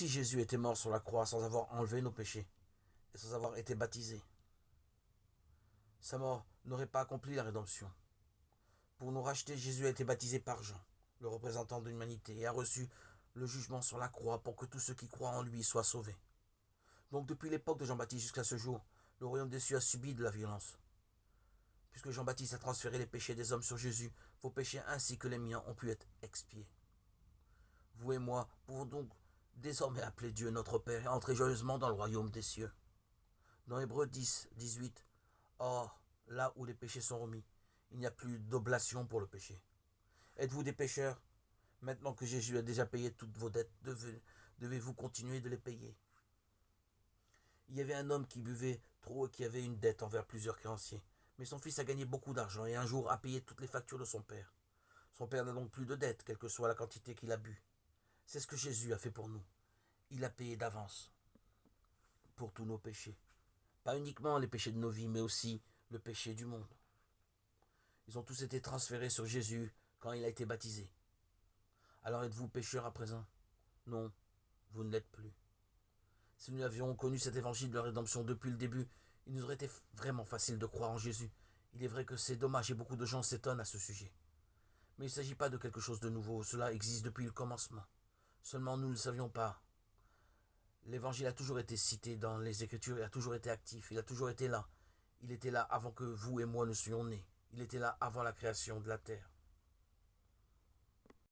Si Jésus était mort sur la croix sans avoir enlevé nos péchés et sans avoir été baptisé, sa mort n'aurait pas accompli la rédemption. Pour nous racheter, Jésus a été baptisé par Jean, le représentant de l'humanité, et a reçu le jugement sur la croix pour que tous ceux qui croient en lui soient sauvés. Donc depuis l'époque de Jean-Baptiste jusqu'à ce jour, le royaume des cieux a subi de la violence. Puisque Jean-Baptiste a transféré les péchés des hommes sur Jésus, vos péchés ainsi que les miens ont pu être expiés. Vous et moi pouvons donc désormais appeler Dieu notre Père et entrer joyeusement dans le royaume des cieux. Dans Hébreux 10, 18, or, là où les péchés sont remis, il n'y a plus d'oblation pour le péché. Êtes-vous des pécheurs? Maintenant que Jésus a déjà payé toutes vos dettes, devez-vous continuer de les payer? Il y avait un homme qui buvait trop et qui avait une dette envers plusieurs créanciers. Mais son fils a gagné beaucoup d'argent et un jour a payé toutes les factures de son père. Son père n'a donc plus de dette, quelle que soit la quantité qu'il a bu. C'est ce que Jésus a fait pour nous. Il a payé d'avance pour tous nos péchés. Pas uniquement les péchés de nos vies, mais aussi le péché du monde. Ils ont tous été transférés sur Jésus quand il a été baptisé. Alors êtes-vous pécheur à présent? Non, vous ne l'êtes plus. Si nous avions connu cet évangile de la rédemption depuis le début, il nous aurait été vraiment facile de croire en Jésus. Il est vrai que c'est dommage et beaucoup de gens s'étonnent à ce sujet. Mais il ne s'agit pas de quelque chose de nouveau, cela existe depuis le commencement. Seulement nous ne le savions pas. L'évangile a toujours été cité dans les Écritures, il a toujours été actif, il a toujours été là. Il était là avant que vous et moi ne soyons nés. Il était là avant la création de la terre.